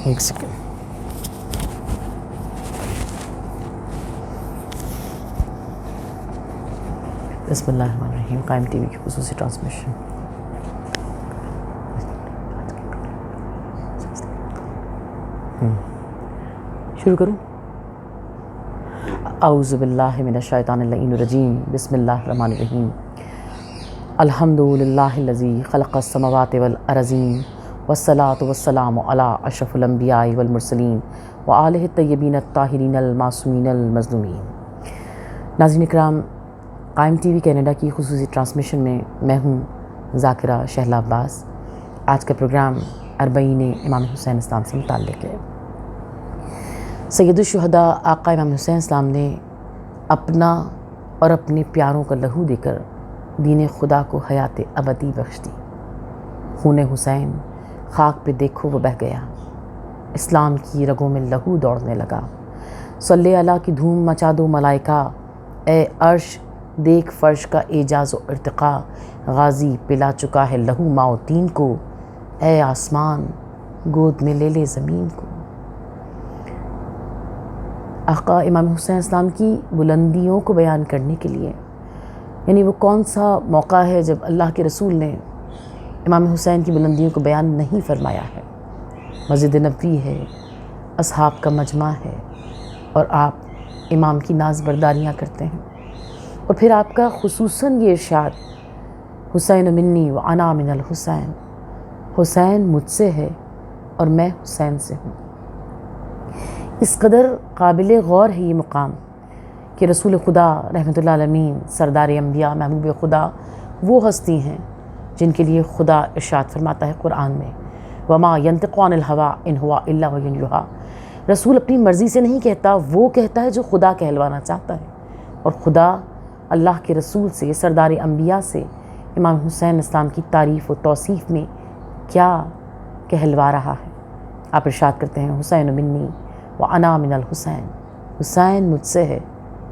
ایک سیکنڈ. بسم اللہ الرحمن الرحیم. قائم ٹی وی کی خصوصی ٹرانسمیشن. شروع کروں. اعوذ باللہ من الشیطان اللعین الرجیم. بسم اللہ الرحمن الرحیم. الحمد للہ الذی خلق السماوات والارضین والصلاۃ والسلام علی اشرف الانبیاء والمرسلین وآلہ الطیبین الطاہرین المعصومین المظلومین. ناظرین اکرام، قائم ٹی وی کینیڈا کی خصوصی ٹرانسمیشن میں میں ہوں ذاکرہ شہلا عباس. آج کا پروگرام اربعین امام حسین اسلام سے متعلق ہے. سید الشہداء آقا امام حسین اسلام نے اپنا اور اپنے پیاروں کا لہو دے کر دین خدا کو حیات ابدی بخش دی. خون حسین خاک پہ دیکھو وہ بہہ گیا، اسلام کی رگوں میں لہو دوڑنے لگا. صلی اللہ کی دھوم مچا دو ملائکہ، اے عرش دیکھ فرش کا اعجاز و ارتقاء. غازی پلا چکا ہے لہو ماں و تین کو، اے آسمان گود میں لے لے زمین کو. آقا امام حسین اسلام کی بلندیوں کو بیان کرنے کے لیے، یعنی وہ کون سا موقع ہے جب اللہ کے رسول نے امام حسین کی بلندیوں کو بیان نہیں فرمایا ہے. مسجد نبوی ہے، اصحاب کا مجمع ہے، اور آپ امام کی ناز برداریاں کرتے ہیں. اور پھر آپ کا خصوصاً یہ ارشاد، حسین منی و انا من الحسین، حسین مجھ سے ہے اور میں حسین سے ہوں. اس قدر قابل غور ہے یہ مقام کہ رسول خدا رحمۃ اللہ علیہ، سردار انبیاء، محبوب خدا، وہ ہستی ہیں جن کے لیے خدا ارشاد فرماتا ہے قرآن میں، وما ینطق عن الہویٰ ان ہوا الا وحی یوحیٰ. رسول اپنی مرضی سے نہیں کہتا، وہ کہتا ہے جو خدا کہلوانا چاہتا ہے. اور خدا اللہ کے رسول سے، سردار انبیاء سے امام حسین اسلام کی تعریف و توصیف میں کیا کہلوا رہا ہے. آپ ارشاد کرتے ہیں، حسین منی و انا من الحسین، حسین مجھ سے ہے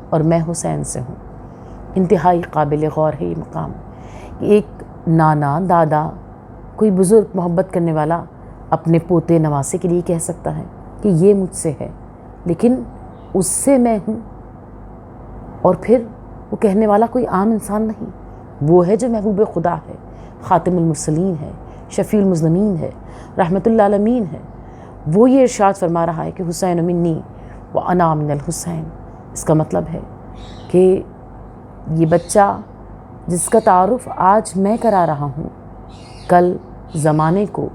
اور میں حسین سے ہوں. انتہائی قابل غور ہے یہ مقام کہ ایک نانا، دادا، کوئی بزرگ محبت کرنے والا اپنے پوتے نواسے کے لیے کہہ سکتا ہے کہ یہ مجھ سے ہے، لیکن اس سے میں ہوں. اور پھر وہ کہنے والا کوئی عام انسان نہیں، وہ ہے جو محبوب خدا ہے، خاتم المرسلین ہے، شفیع المذنبین ہے، رحمت للعالمین ہے. وہ یہ ارشاد فرما رہا ہے کہ حسین منی و انا من الحسین. اس کا مطلب ہے کہ یہ بچہ جس کا تعارف آج میں کرا رہا ہوں، کل زمانے کو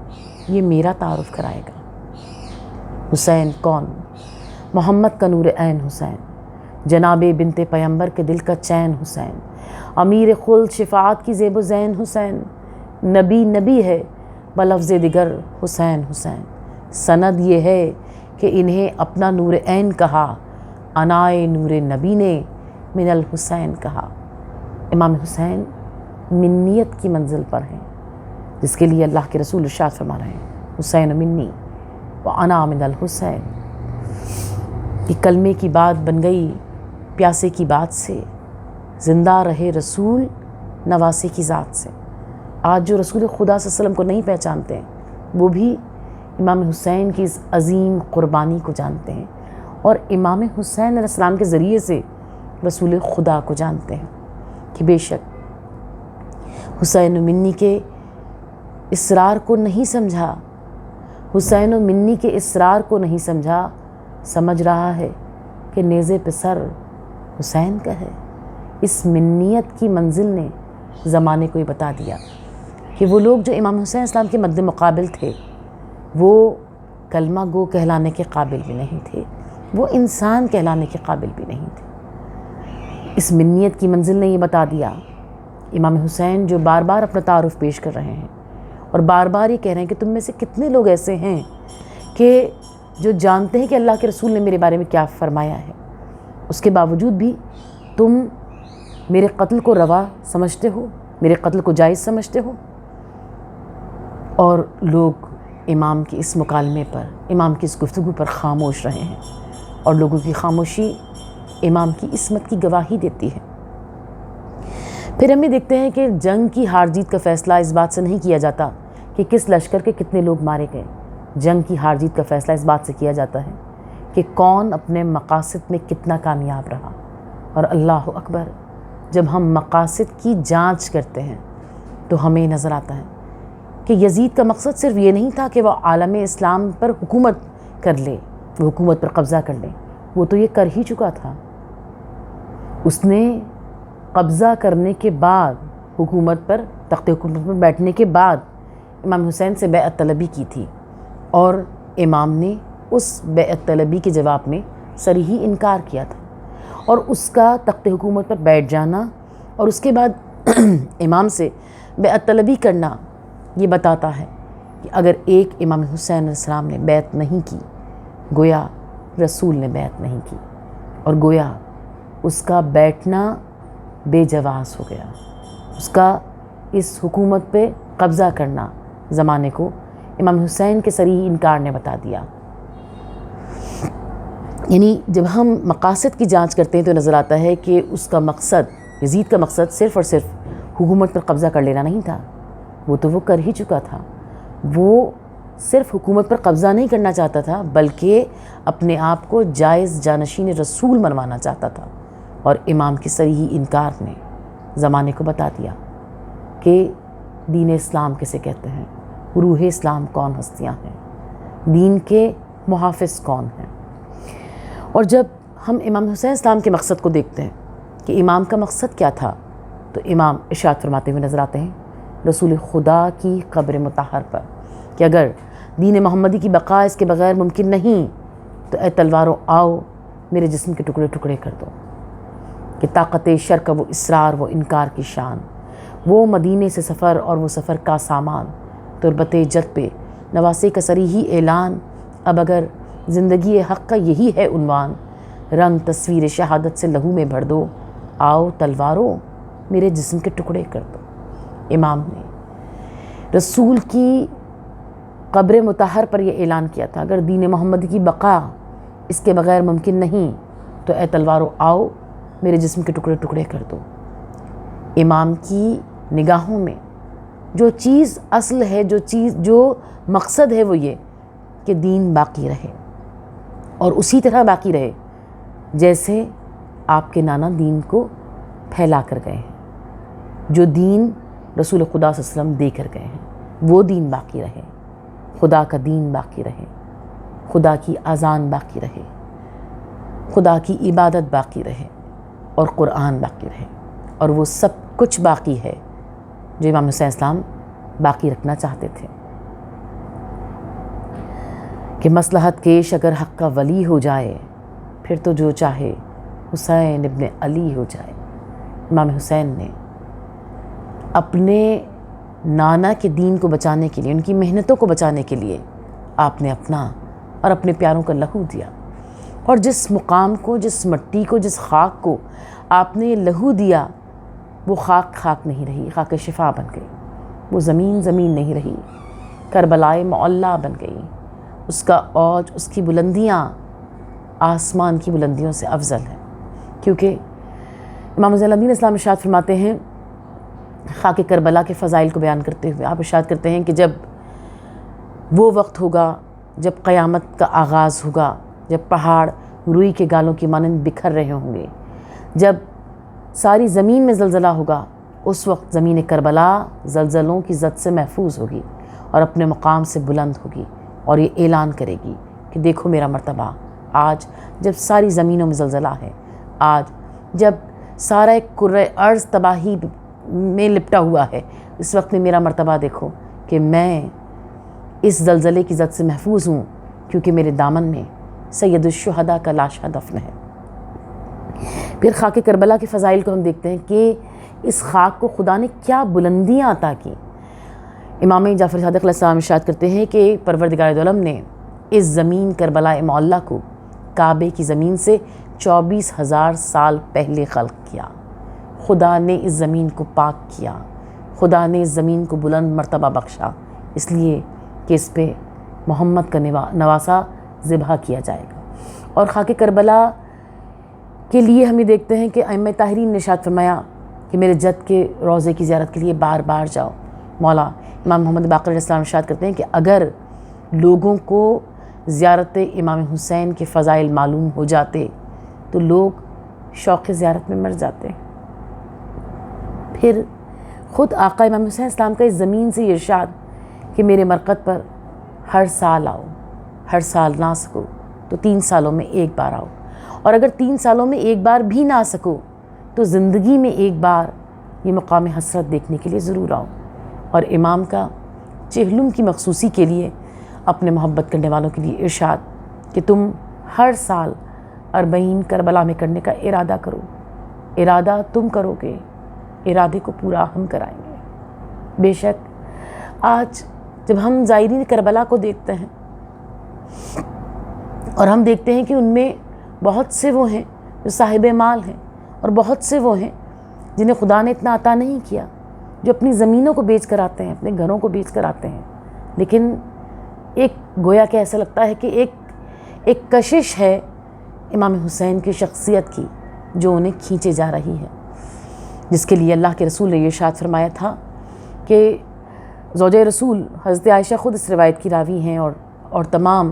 یہ میرا تعارف کرائے گا. حسین کون؟ محمد کا نور عین حسین، جناب بنت پیمبر کے دل کا چین حسین، امیر خلد شفاعت کی زیب و زین حسین، نبی ہے بلفظ دیگر حسین حسین. سند یہ ہے کہ انہیں اپنا نور عین کہا، انائے نور نبی نے من الحسین کہا. امام حسین منیت کی منزل پر ہیں، جس کے لیے اللہ کے رسول ارشاد فرما رہے ہیں، حسین منی و انا من الحسین. یہ کلمے کی بات بن گئی پیاسے کی بات سے، زندہ رہے رسول نواسے کی ذات سے. آج جو رسول خدا صلی اللہ علیہ وسلم کو نہیں پہچانتے ہیں، وہ بھی امام حسین کی اس عظیم قربانی کو جانتے ہیں، اور امام حسین علیہ السلام کے ذریعے سے رسول خدا کو جانتے ہیں کہ بے شک حسین منی کے اسرار کو نہیں سمجھا، حسین و منی کے اسرار کو نہیں سمجھا، سمجھ رہا ہے کہ نیزے پہ سر حسین کا ہے. اس منیت کی منزل نے زمانے کو یہ بتا دیا کہ وہ لوگ جو امام حسین اسلام کے مد مقابل تھے، وہ کلمہ گو کہلانے کے قابل بھی نہیں تھے، وہ انسان کہلانے کے قابل بھی نہیں تھے. اس منیت کی منزل نے یہ بتا دیا، امام حسین جو بار بار اپنا تعارف پیش کر رہے ہیں اور بار بار یہ کہہ رہے ہیں کہ تم میں سے کتنے لوگ ایسے ہیں کہ جو جانتے ہیں کہ اللہ کے رسول نے میرے بارے میں کیا فرمایا ہے، اس کے باوجود بھی تم میرے قتل کو روا سمجھتے ہو، میرے قتل کو جائز سمجھتے ہو. اور لوگ امام کی اس مکالمے پر، امام کی اس گفتگو پر خاموش رہے ہیں، اور لوگوں کی خاموشی امام کی عصمت کی گواہی دیتی ہے. پھر ہم یہ دیکھتے ہیں کہ جنگ کی ہار جیت کا فیصلہ اس بات سے نہیں کیا جاتا کہ کس لشکر کے کتنے لوگ مارے گئے، جنگ کی ہار جیت کا فیصلہ اس بات سے کیا جاتا ہے کہ کون اپنے مقاصد میں کتنا کامیاب رہا. اور اللہ اکبر، جب ہم مقاصد کی جانچ کرتے ہیں تو ہمیں نظر آتا ہے کہ یزید کا مقصد صرف یہ نہیں تھا کہ وہ عالم اسلام پر حکومت کر لے، وہ حکومت پر قبضہ کر لے. وہ تو یہ کر ہی چکا تھا. اس نے قبضہ کرنے کے بعد حکومت پر، تخت حکومت پر بیٹھنے کے بعد امام حسین سے بیعت طلبی کی تھی، اور امام نے اس بیعت طلبی کے جواب میں صریحی انکار کیا تھا. اور اس کا تخت حکومت پر بیٹھ جانا اور اس کے بعد امام سے بیعت طلبی کرنا یہ بتاتا ہے کہ اگر ایک امام حسین علیہ السلام نے بیعت نہیں کی، گویا رسول نے بیعت نہیں کی، اور گویا اس کا بیٹھنا بے جواز ہو گیا. اس کا اس حکومت پہ قبضہ کرنا زمانے کو امام حسین کے صریح انکار نے بتا دیا. یعنی جب ہم مقاصد کی جانچ کرتے ہیں تو نظر آتا ہے کہ اس کا مقصد، یزید کا مقصد صرف اور صرف حکومت پر قبضہ کر لینا نہیں تھا. وہ تو وہ کر ہی چکا تھا. وہ صرف حکومت پر قبضہ نہیں کرنا چاہتا تھا، بلکہ اپنے آپ کو جائز جانشین رسول منوانا چاہتا تھا. اور امام کی صریحی انکار نے زمانے کو بتا دیا کہ دین اسلام کسے کہتے ہیں، روح اسلام کون ہستیاں ہیں، دین کے محافظ کون ہیں. اور جب ہم امام حسین اسلام کے مقصد کو دیکھتے ہیں کہ امام کا مقصد کیا تھا، تو امام ارشاد فرماتے ہوئے نظر آتے ہیں رسول خدا کی قبر مطہر پر کہ اگر دین محمدی کی بقا اس کے بغیر ممکن نہیں تو اے تلواروں آؤ میرے جسم کے ٹکڑے ٹکڑے کر دو. کہ طاقت شر کا وہ اصرار، وہ انکار کی شان، وہ مدینے سے سفر اور وہ سفر کا سامان، تربت جد پہ نواسے کا صریحی اعلان. اب اگر زندگی حق کا یہی ہے عنوان، رنگ تصویر شہادت سے لہو میں بھر دو، آؤ تلواروں میرے جسم کے ٹکڑے کر دو. امام نے رسول کی قبر مطہر پر یہ اعلان کیا تھا اگر دین محمد کی بقا اس کے بغیر ممکن نہیں تو اے تلواروں آؤ میرے جسم کے ٹکڑے ٹکڑے کر دو. امام کی نگاہوں میں جو چیز اصل ہے، جو مقصد ہے، وہ یہ کہ دین باقی رہے، اور اسی طرح باقی رہے جیسے آپ کے نانا دین کو پھیلا کر گئے ہیں. جو دین رسول خدا صلی اللہ علیہ وسلم دے کر گئے ہیں وہ دین باقی رہے، خدا کا دین باقی رہے، خدا کی اذان باقی رہے، خدا کی عبادت باقی رہے، اور قرآن باقی رہے. اور وہ سب کچھ باقی ہے جو امام حسین اسلام باقی رکھنا چاہتے تھے. کہ مصلحت کیش اگر حق کا ولی ہو جائے پھر تو جو چاہے حسین ابن علی ہو جائے. امام حسین نے اپنے نانا کے دین کو بچانے کے لیے، ان کی محنتوں کو بچانے کے لیے آپ نے اپنا اور اپنے پیاروں کا لہو دیا. اور جس مقام کو، جس مٹی کو، جس خاک کو آپ نے لہو دیا، وہ خاک نہیں رہی، خاک شفا بن گئی. وہ زمین نہیں رہی، کربلائے معلیٰ بن گئی. اس کا اوج، اس کی بلندیاں آسمان کی بلندیوں سے افضل ہے. کیونکہ امام زین العابدین اسلام ارشاد فرماتے ہیں خاک کربلا کے فضائل کو بیان کرتے ہوئے، آپ ارشاد کرتے ہیں کہ جب وہ وقت ہوگا جب قیامت کا آغاز ہوگا، جب پہاڑ روئی کے گالوں کی مانند بکھر رہے ہوں گے، جب ساری زمین میں زلزلہ ہوگا، اس وقت زمین کربلا زلزلوں کی زد سے محفوظ ہوگی اور اپنے مقام سے بلند ہوگی اور یہ اعلان کرے گی کہ دیکھو میرا مرتبہ. آج جب ساری زمینوں میں زلزلہ ہے، آج جب سارا ایک کرۂ ارض تباہی میں لپٹا ہوا ہے، اس وقت میں میرا مرتبہ دیکھو کہ میں اس زلزلے کی زد سے محفوظ ہوں کیونکہ میرے دامن میں سید الشہداء کا لاشا دفن ہے. پھر خاک کربلا کے فضائل کو ہم دیکھتے ہیں کہ اس خاک کو خدا نے کیا بلندیاں عطا کی. امام جعفر صادق علیہ السلام ارشاد کرتے ہیں کہ پروردگار دو عالم نے اس زمین کربلا معلیٰ کو کعبے کی زمین سے 24,000 سال پہلے خلق کیا. خدا نے اس زمین کو پاک کیا، خدا نے اس زمین کو بلند مرتبہ بخشا، اس لیے کہ اس پہ محمد کا نواسہ ذبح کیا جائے گا. اور خاک کربلا کے لیے ہم یہ دیکھتے ہیں کہ ائمہ طاہرین نے ارشاد فرمایا کہ میرے جد کے روضے کی زیارت کے لیے بار بار جاؤ. مولا امام محمد باقر علیہ السلام ارشاد کرتے ہیں کہ اگر لوگوں کو زیارت امام حسین کے فضائل معلوم ہو جاتے تو لوگ شوق زیارت میں مر جاتے۔ پھر خود آقا امام حسین اسلام کا اس زمین سے یہ ارشاد کہ میرے مرقد پر ہر سال آؤ، ہر سال نہ سکو تو 3 سالوں میں ایک بار آؤ، اور اگر 3 سالوں میں ایک بار بھی نہ سکو تو زندگی میں ایک بار یہ مقام حسرت دیکھنے کے لیے ضرور آؤ۔ اور امام کا چہلم کی مخصوصی کے لیے اپنے محبت کرنے والوں کے لیے ارشاد کہ تم ہر سال 40 کربلا میں کرنے کا ارادہ کرو، ارادہ تم کرو گے، ارادے کو پورا ہم کرائیں گے۔ بے شک آج جب ہم زائرین کربلا کو دیکھتے ہیں اور ہم دیکھتے ہیں کہ ان میں بہت سے وہ ہیں جو صاحب مال ہیں، اور بہت سے وہ ہیں جنہیں خدا نے اتنا عطا نہیں کیا، جو اپنی زمینوں کو بیچ کر آتے ہیں، اپنے گھروں کو بیچ کر آتے ہیں، لیکن ایک گویا کہ ایسا لگتا ہے کہ ایک کشش ہے امام حسین کی شخصیت کی جو انہیں کھینچے جا رہی ہے، جس کے لیے اللہ کے رسول نے یہ ارشاد فرمایا تھا کہ زوجہ رسول حضرت عائشہ خود اس روایت کی راوی ہیں، اور تمام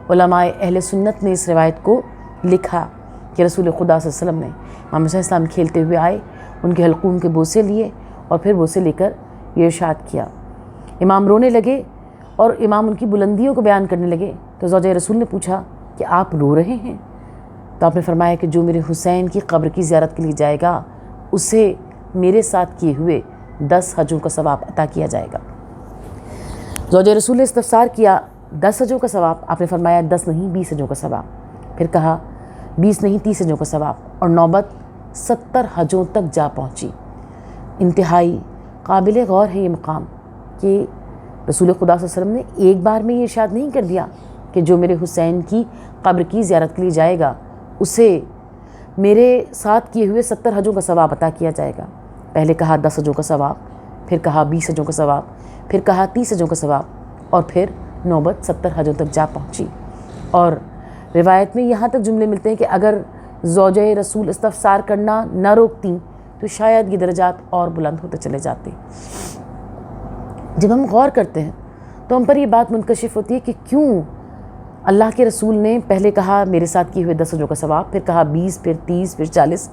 علماء اہل سنت نے اس روایت کو لکھا کہ رسول خدا صلی اللہ علیہ وسلم نے امام حسین السلام کھیلتے ہوئے آئے، ان کے حلقوم کے بوسے لیے اور پھر بوسے لے کر یہ ارشاد کیا۔ امام رونے لگے اور امام ان کی بلندیوں کو بیان کرنے لگے تو زوجہ رسول نے پوچھا کہ آپ رو رہے ہیں؟ تو آپ نے فرمایا کہ جو میرے حسین کی قبر کی زیارت کے لیے جائے گا اسے میرے ساتھ کیے ہوئے 10 حجوں کا ثواب عطا کیا جائے گا۔ زوجہ رسول نے استفسار کیا 10 حجوں کا ثواب؟ آپ نے فرمایا 10 نہیں 20 حجوں کا ثواب۔ پھر کہا 20 نہیں 30 حجوں کا ثواب، اور نوبت 70 حجوں تک جا پہنچی۔ انتہائی قابل غور ہے یہ مقام کہ رسول خدا صلی اللہ علیہ وسلم نے ایک بار میں یہ ارشاد نہیں کر دیا کہ جو میرے حسین کی قبر کی زیارت کے لیے جائے گا اسے میرے ساتھ کیے ہوئے 70 حجوں کا ثواب عطا کیا جائے گا۔ پہلے کہا 10 حجوں کا ثواب، پھر کہا 20 حجوں کا ثواب، پھر کہا 30 حجوں کا ثواب، اور پھر نوبت 70 حجوں تک جا پہنچی۔ اور روایت میں یہاں تک جملے ملتے ہیں کہ اگر زوجہ رسول استفسار کرنا نہ روکتیں تو شاید یہ درجات اور بلند ہوتے چلے جاتے۔ جب ہم غور کرتے ہیں تو ہم پر یہ بات منکشف ہوتی ہے کہ کیوں اللہ کے رسول نے پہلے کہا میرے ساتھ کیے ہوئے 10 حجوں کا ثواب، پھر کہا 20، پھر 30، پھر 40۔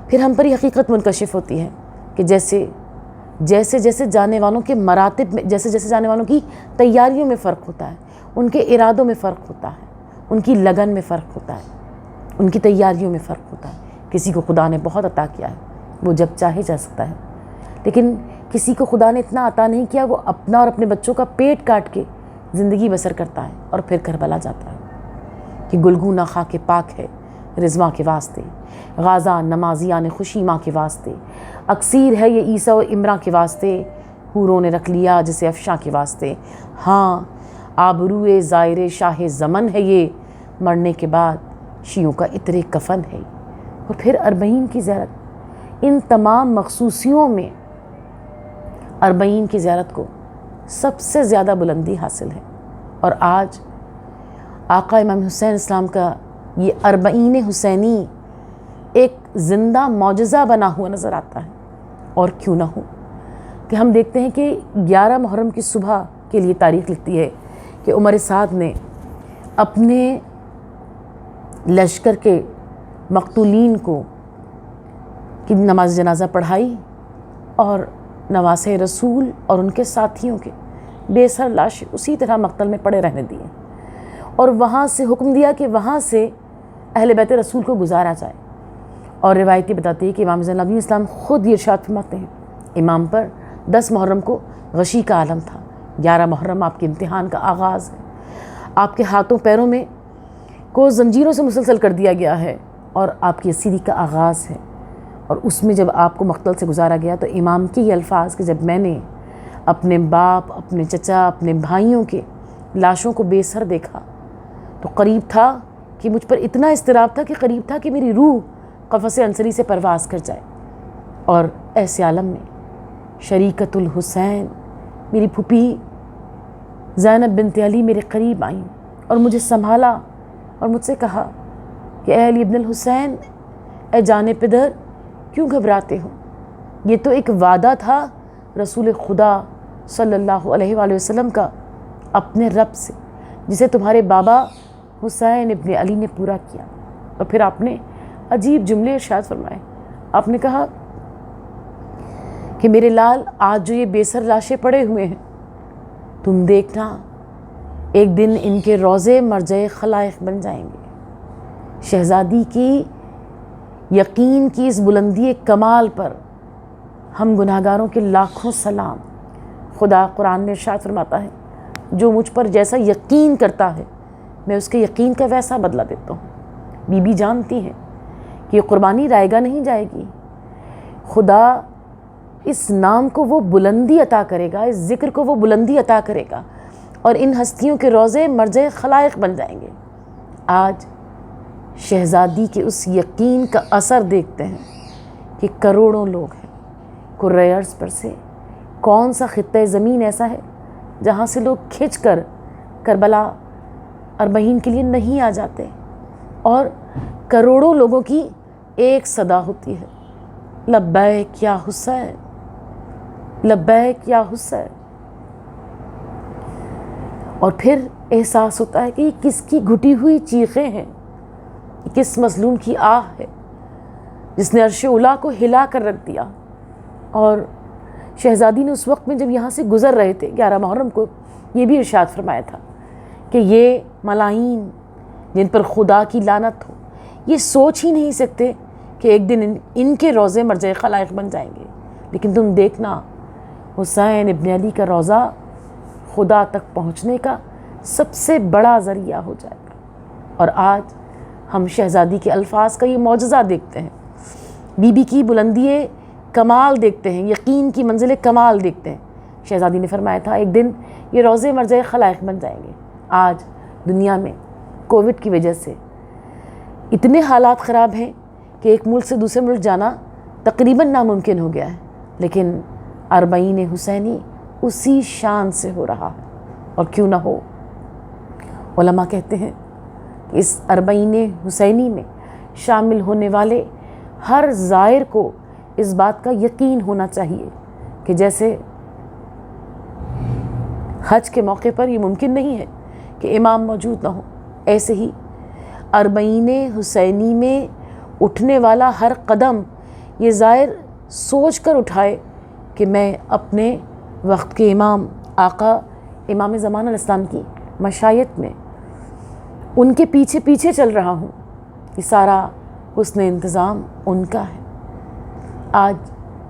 پھر ہم پر یہ حقیقت منکشف ہوتی ہے کہ جیسے جانے والوں کے مراتب میں، جیسے جانے والوں کی تیاریوں میں فرق ہوتا ہے، ان کے ارادوں میں فرق ہوتا ہے، ان کی لگن میں فرق ہوتا ہے، ان کی تیاریوں میں فرق ہوتا ہے۔ کسی کو خدا نے بہت عطا کیا ہے، وہ جب چاہے جا سکتا ہے، لیکن کسی کو خدا نے اتنا عطا نہیں کیا، وہ اپنا اور اپنے بچوں کا پیٹ کاٹ کے زندگی بسر کرتا ہے اور پھر کربلا جاتا ہے کہ گلگونہ خاک پاک ہے رضواں کے واسطے، غازہ نمازیان خوشی ماں کے واسطے، اکثیر ہے یہ عیسیٰ و امراں کے واسطے، حوروں نے رکھ لیا جسے افشاں کے واسطے، ہاں آبروئے زائر شاہ زمن ہے یہ، مرنے کے بعد شیعوں کا عطر کفن ہے۔ اور پھر 40 کی زیارت، ان تمام مخصوصیوں میں 40 کی زیارت کو سب سے زیادہ بلندی حاصل ہے، اور آج آقا امام حسین اسلام کا یہ 40 حسینی ایک زندہ معجزہ بنا ہوا نظر آتا ہے۔ اور کیوں نہ ہو کہ ہم دیکھتے ہیں کہ 11 محرم کی صبح کے لیے تاریخ لکھتی ہے کہ عمر سعد نے اپنے لشکر کے مقتولین کو کی نماز جنازہ پڑھائی، اور نواسہ رسول اور ان کے ساتھیوں کے بے سر لاشیں اسی طرح مقتل میں پڑے رہنے دیے، اور وہاں سے حکم دیا کہ وہاں سے اہل بیت رسول کو گزارا جائے۔ اور روایتی بتاتی ہے کہ امام زین العابدین اسلام خود یہ ارشاد فرماتے ہیں، امام پر 10 محرم کو غشی کا عالم تھا، 11 محرم آپ کے امتحان کا آغاز ہے، آپ کے ہاتھوں پیروں میں کو زنجیروں سے مسلسل کر دیا گیا ہے، اور آپ کی اسیری کا آغاز ہے، اور اس میں جب آپ کو مقتل سے گزارا گیا تو امام کے یہ الفاظ کہ جب میں نے اپنے باپ، اپنے چچا، اپنے بھائیوں کے لاشوں کو بے سر دیکھا تو قریب تھا کہ مجھ پر اتنا اضطراب تھا کہ قریب تھا کہ میری روح قفس انصری سے پرواز کر جائے۔ اور ایسے عالم میں شریکت الحسین میری پھوپھی زینب بنت علی میرے قریب آئیں اور مجھے سنبھالا اور مجھ سے کہا کہ اے علی ابن الحسین، اے جان پدر کیوں گھبراتے ہو؟ یہ تو ایک وعدہ تھا رسول خدا صلی اللہ علیہ وآلہ وسلم کا، اپنے رب سے جسے تمہارے بابا حسین ابن علی نے پورا کیا۔ اور پھر آپ نے عجیب جملے ارشاد فرمائے۔ آپ نے کہا کہ میرے لال، آج جو یہ بے سر لاشیں پڑے ہوئے ہیں، تم دیکھنا ایک دن ان کے روزے مرجع خلائق بن جائیں گے۔ شہزادی کی یقین کی اس بلندی کمال پر ہم گناہگاروں کے لاکھوں سلام۔ خدا قرآن میں ارشاد فرماتا ہے، جو مجھ پر جیسا یقین کرتا ہے میں اس کے یقین کا ویسا بدلہ دیتا ہوں۔ بی بی جانتی ہیں کہ یہ قربانی رائگاں نہیں جائے گی، خدا اس نام کو وہ بلندی عطا کرے گا، اس ذکر کو وہ بلندی عطا کرے گا، اور ان ہستیوں کے روزے مرجع خلائق بن جائیں گے۔ آج شہزادی کے اس یقین کا اثر دیکھتے ہیں کہ کروڑوں لوگ ہیں۔ کرۂ ارض پر سے کون سا خطہ زمین ایسا ہے جہاں سے لوگ کھنچ کر کربلا اربعین کے لیے نہیں آ جاتے، اور کروڑوں لوگوں کی ایک صدا ہوتی ہے، لبیک یا حسین، لبیک یا حسین۔ اور پھر احساس ہوتا ہے کہ یہ کس کی گھٹی ہوئی چیخیں ہیں، کس مظلوم کی آہ ہے جس نے عرش اولا کو ہلا کر رکھ دیا۔ اور شہزادی نے اس وقت میں جب یہاں سے گزر رہے تھے 11 محرم کو یہ بھی ارشاد فرمایا تھا کہ یہ ملائین جن پر خدا کی لعنت ہو، یہ سوچ ہی نہیں سکتے کہ ایک دن ان کے روزے مرجع خلائق بن جائیں گے، لیکن تم دیکھنا حسین ابن علی کا روزہ خدا تک پہنچنے کا سب سے بڑا ذریعہ ہو جائے گا۔ اور آج ہم شہزادی کے الفاظ کا یہ معجزہ دیکھتے ہیں، بی بی کی بلندی کمال دیکھتے ہیں، یقین کی منزل کمال دیکھتے ہیں۔ شہزادی نے فرمایا تھا ایک دن یہ روزے مرجع خلائق بن جائیں گے۔ آج دنیا میں کووڈ کی وجہ سے اتنے حالات خراب ہیں کہ ایک ملک سے دوسرے ملک جانا تقریباً ناممکن ہو گیا ہے، لیکن اربعین حسینی اسی شان سے ہو رہا ہے۔ اور کیوں نہ ہو، علماء کہتے ہیں کہ اس اربعین حسینی میں شامل ہونے والے ہر زائر کو اس بات کا یقین ہونا چاہیے کہ جیسے حج کے موقع پر یہ ممکن نہیں ہے کہ امام موجود نہ ہو، ایسے ہی اربعین حسینی میں اٹھنے والا ہر قدم یہ زائر سوچ کر اٹھائے کہ میں اپنے وقت کے امام آقا امام زمان علیہ السلام کی مشائت میں ان کے پیچھے پیچھے چل رہا ہوں، یہ سارا حسن انتظام ان کا ہے۔ آج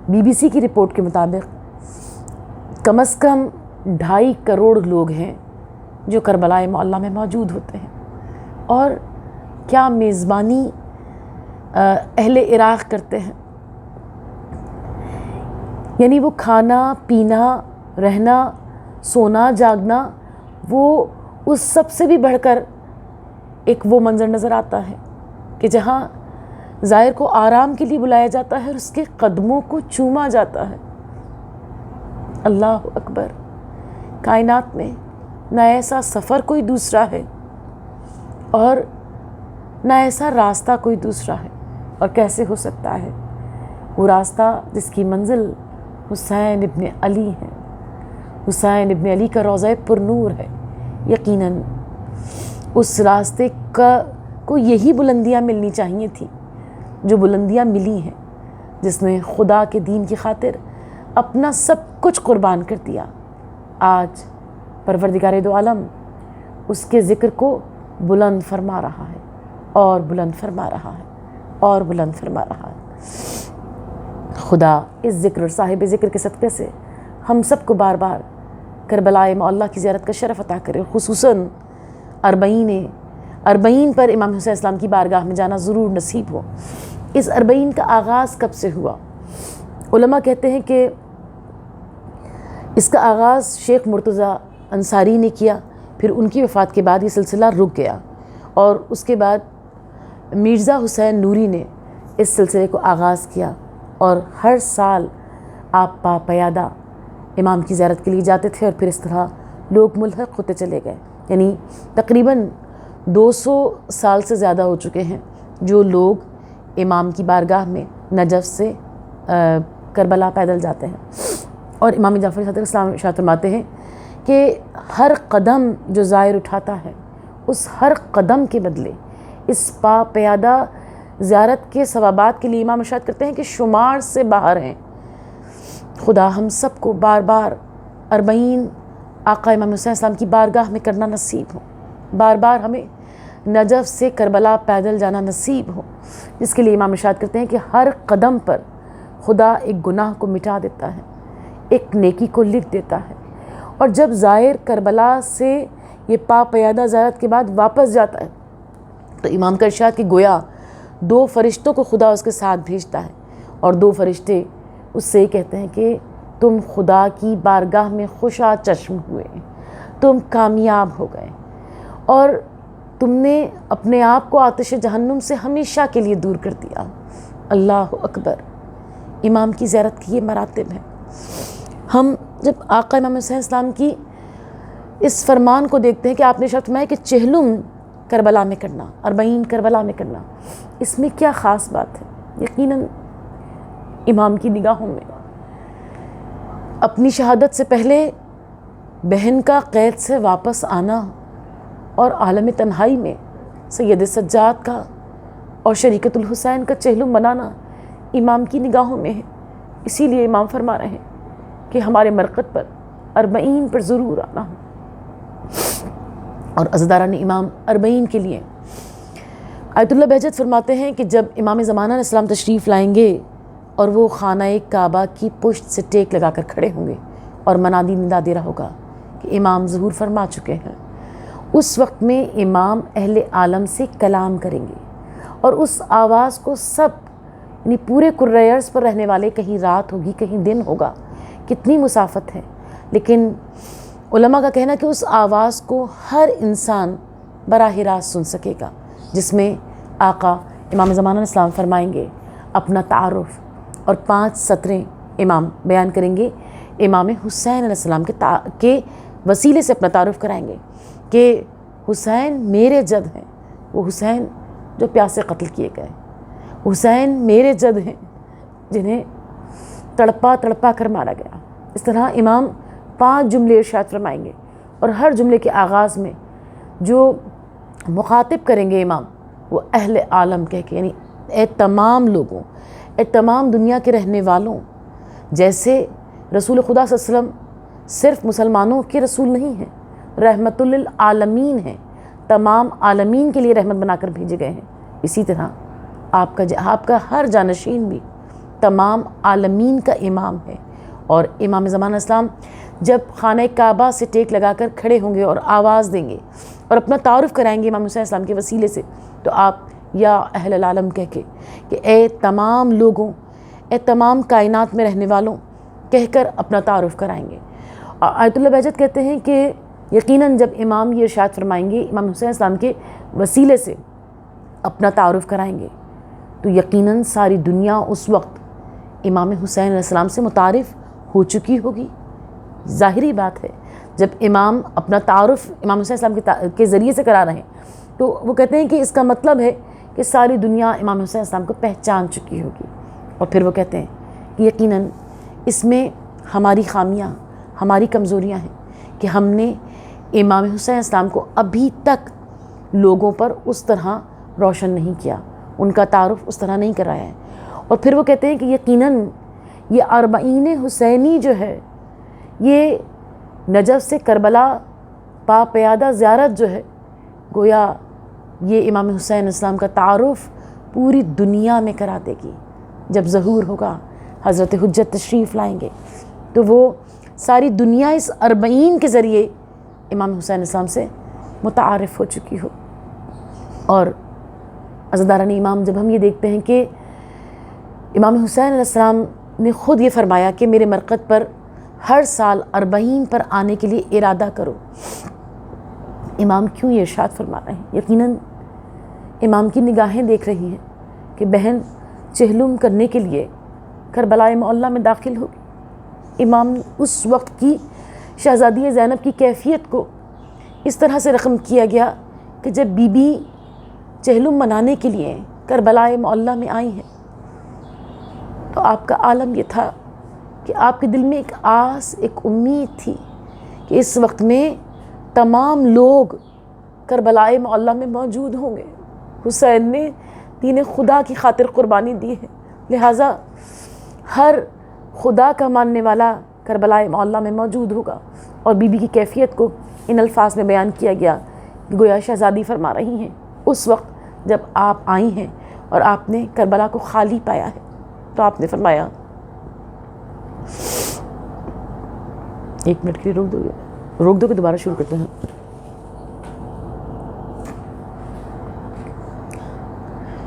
بی بی سی کی رپورٹ کے مطابق کم از کم 2.5 کروڑ لوگ ہیں جو کربلا معلیٰ میں موجود ہوتے ہیں، اور کیا میزبانی اہل عراق کرتے ہیں، یعنی وہ کھانا پینا رہنا سونا جاگنا وہ اس سب سے بھی بڑھ کر ایک وہ منظر نظر آتا ہے کہ جہاں زائر کو آرام کے لیے بلایا جاتا ہے اور اس کے قدموں کو چوما جاتا ہے۔ اللہ اکبر، کائنات میں نہ ایسا سفر کوئی دوسرا ہے اور نہ ایسا راستہ کوئی دوسرا ہے، اور کیسے ہو سکتا ہے وہ راستہ جس کی منزل حسین ابن علی ہے، حسین ابن علی کا روضہ پر نور ہے۔ یقیناً اس راستے کو یہی بلندیاں ملنی چاہیے تھی جو بلندیاں ملی ہیں، جس نے خدا کے دین کی خاطر اپنا سب کچھ قربان کر دیا۔ آج پروردگار دو عالم اس کے ذکر کو بلند فرما رہا ہے، اور بلند فرما رہا ہے، اور بلند فرما رہا ہے۔ خدا اس ذکر اور صاحب ذکر کے صدقے سے ہم سب کو بار بار کربلا معلیٰ کی زیارت کا شرف عطا کرے، خصوصاً اربعین پر امام حسین اسلام کی بارگاہ میں جانا ضرور نصیب ہو۔ اس اربعین کا آغاز کب سے ہوا؟ علماء کہتے ہیں کہ اس کا آغاز شیخ مرتضیٰ انصاری نے کیا، پھر ان کی وفات کے بعد یہ سلسلہ رک گیا، اور اس کے بعد مرزا حسین نوری نے اس سلسلے کو آغاز کیا، اور ہر سال آپ پا پیادہ امام کی زیارت کے لیے جاتے تھے، اور پھر اس طرح لوگ ملحق ہوتے چلے گئے۔ یعنی تقریباً 200 سال سے زیادہ ہو چکے ہیں جو لوگ امام کی بارگاہ میں نجف سے کربلا پیدل جاتے ہیں۔ اور امام جعفر صادق اسلام ارشاد فرماتے ہیں کہ ہر قدم جو زائر اٹھاتا ہے اس ہر قدم کے بدلے اس پا پیادہ زیارت کے ثوابات کے لیے امام ارشاد کرتے ہیں کہ شمار سے باہر ہیں۔ خدا ہم سب کو بار بار 40 آقا امام حسین السلام کی بارگاہ میں کرنا نصیب ہو، بار بار ہمیں نجف سے کربلا پیدل جانا نصیب ہو، جس کے لیے امام ارشاد کرتے ہیں کہ ہر قدم پر خدا ایک گناہ کو مٹا دیتا ہے، ایک نیکی کو لکھ دیتا ہے۔ اور جب زائر کربلا سے یہ پا پیادہ زیارت کے بعد واپس جاتا ہے تو امام کا ارشاد کہ گویا 2 فرشتوں کو خدا اس کے ساتھ بھیجتا ہے، اور 2 فرشتے اس سے یہ کہتے ہیں کہ تم خدا کی بارگاہ میں خوشا چشم ہوئے، تم کامیاب ہو گئے، اور تم نے اپنے آپ کو آتش جہنم سے ہمیشہ کے لیے دور کر دیا۔ اللہ اکبر۔ امام کی زیارت کی یہ مراتب ہیں۔ ہم جب آقا امام حسین السلام کی اس فرمان کو دیکھتے ہیں کہ آپ نے شرط فرمایا کہ 40 کربلا میں کرنا، 40 کربلا میں کرنا، اس میں کیا خاص بات ہے؟ یقیناً امام کی نگاہوں میں اپنی شہادت سے پہلے بہن کا قید سے واپس آنا اور عالم تنہائی میں سید سجاد کا اور شریکت الحسین کا چہلم بنانا امام کی نگاہوں میں ہے۔ اسی لیے امام فرما رہے ہیں کہ ہمارے مرقد پر 40 پر ضرور آنا ہو۔ اور عزاداران امام 40 کے لیے آیت اللہ بہجت فرماتے ہیں کہ جب امام زمانہ علیہ السلام تشریف لائیں گے اور وہ خانہ کعبہ کی پشت سے ٹیک لگا کر کھڑے ہوں گے اور منادی ندا دے رہا ہوگا کہ امام ظہور فرما چکے ہیں، اس وقت میں امام اہل عالم سے کلام کریں گے، اور اس آواز کو سب یعنی پورے کرۂ ارض پر رہنے والے، کہیں رات ہوگی کہیں دن ہوگا، کتنی مسافت ہے، لیکن علماء کا کہنا کہ اس آواز کو ہر انسان براہ راست سن سکے گا، جس میں آقا امام زمانہ علیہ السلام فرمائیں گے اپنا تعارف، اور 5 سطریں امام بیان کریں گے امام حسین علیہ السلام کے وسیلے سے اپنا تعارف کرائیں گے کہ حسین میرے جد ہیں، وہ حسین جو پیاسے قتل کیے گئے، حسین میرے جد ہیں جنہیں تڑپا تڑپا کر مارا گیا۔ اس طرح امام 5 جملے ارشاد فرمائیں گے، اور ہر جملے کے آغاز میں جو مخاطب کریں گے امام وہ اہل عالم کہہ کے، یعنی اے تمام لوگوں، اے تمام دنیا کے رہنے والوں۔ جیسے رسول خدا صلی اللہ علیہ وسلم صرف مسلمانوں کے رسول نہیں ہیں، رحمت للعالمین ہیں، تمام عالمین کے لیے رحمت بنا کر بھیجے گئے ہیں، اسی طرح آپ کا ہر جانشین بھی تمام عالمین کا امام ہے۔ اور امام زمانہ اسلام جب خانہ کعبہ سے ٹیک لگا کر کھڑے ہوں گے اور آواز دیں گے اور اپنا تعارف کرائیں گے امام حسین السلام کے وسیلے سے، تو آپ یا اہل العالم کہہ کے کہ اے تمام لوگوں، اے تمام کائنات میں رہنے والوں کہہ کر اپنا تعارف کرائیں گے۔ آیت اللہ بہجت کہتے ہیں کہ یقیناً جب امام یہ ارشاد فرمائیں گے امام حسین السلام کے وسیلے سے اپنا تعارف کرائیں گے، تو یقیناً ساری دنیا اس وقت امام حسین علیہ السلام سے متعارف ہو چکی ہوگی۔ ظاہری بات ہے، جب امام اپنا تعارف امام حسین السلام کے ذریعے سے کرا رہے ہیں تو وہ کہتے ہیں کہ اس کا مطلب ہے کہ ساری دنیا امام حسین السلام کو پہچان چکی ہوگی۔ اور پھر وہ کہتے ہیں کہ یقیناً اس میں ہماری خامیاں، ہماری کمزوریاں ہیں کہ ہم نے امام حسین السلام کو ابھی تک لوگوں پر اس طرح روشن نہیں کیا، ان کا تعارف اس طرح نہیں کرایا ہے۔ اور پھر وہ کہتے ہیں کہ یقیناً یہ 40 حسینی جو ہے، یہ نجف سے کربلا پا پیادہ زیارت جو ہے، گویا یہ امام حسین السلام کا تعارف پوری دنیا میں کرا دے گی۔ جب ظہور ہوگا، حضرت حجت تشریف لائیں گے، تو وہ ساری دنیا اس 40 کے ذریعے امام حسین السلام سے متعارف ہو چکی ہو۔ اور عزاداران امام جب ہم یہ دیکھتے ہیں کہ امام حسین علیہ السلام نے خود یہ فرمایا کہ میرے مرقد پر ہر سال 40 پر آنے کے لیے ارادہ کرو، امام کیوں یہ ارشاد فرما رہے ہیں؟ یقیناً امام کی نگاہیں دیکھ رہی ہیں کہ بہن چہلم کرنے کے لیے کربلا معلیٰ میں داخل ہوگی۔ امام اس وقت کی شہزادی زینب کی کیفیت کو اس طرح سے رقم کیا گیا کہ جب بی بی چہلم منانے کے لیے کربلا معلیٰ میں آئی ہیں تو آپ کا عالم یہ تھا کہ آپ کے دل میں ایک آس، ایک امید تھی کہ اس وقت میں تمام لوگ کربلائے معلیٰ میں موجود ہوں گے. حسین نے دین خدا کی خاطر قربانی دی ہے، لہٰذا ہر خدا کا ماننے والا کربلائے معلیٰ میں موجود ہوگا. اور بی بی کی کیفیت کو ان الفاظ میں بیان کیا گیا کہ گویا شہزادی فرما رہی ہیں اس وقت جب آپ آئی ہیں اور آپ نے کربلا کو خالی پایا ہے تو آپ نے فرمایا. ایک منٹ کے لیے روک دو کہ دوبارہ شروع کرتے ہیں.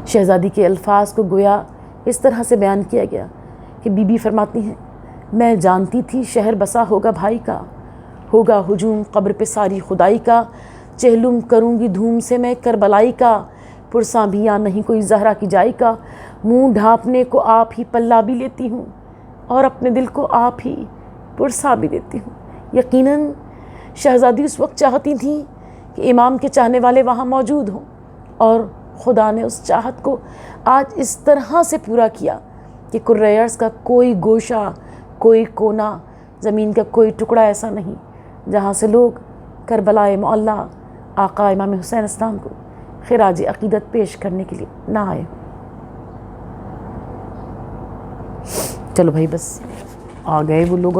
شہزادی کے الفاظ کو گویا اس طرح سے بیان کیا گیا کہ بی بی فرماتی ہیں میں جانتی تھی شہر بسا ہوگا بھائی کا، ہوگا ہجوم قبر پہ ساری خدائی کا، چہلم کروں گی دھوم سے میں کربلائی کا، پرساں بھی یا نہیں کوئی زہرا کی جائی کا، منہ ڈھانپنے کو آپ ہی پلہ بھی لیتی ہوں اور اپنے دل کو آپ ہی پرسا بھی دیتی ہوں. یقیناً شہزادی اس وقت چاہتی تھیں کہ امام کے چاہنے والے وہاں موجود ہوں، اور خدا نے اس چاہت کو آج اس طرح سے پورا کیا کہ کرۂ ارض کا کوئی گوشہ، کوئی کونا، زمین کا کوئی ٹکڑا ایسا نہیں جہاں سے لوگ کربلائے معلیٰ آقا امام حسین اسلام کو خراج عقیدت پیش کرنے کے لیے نہ آئے. چلو بھائی بس آ گئے وہ لوگ.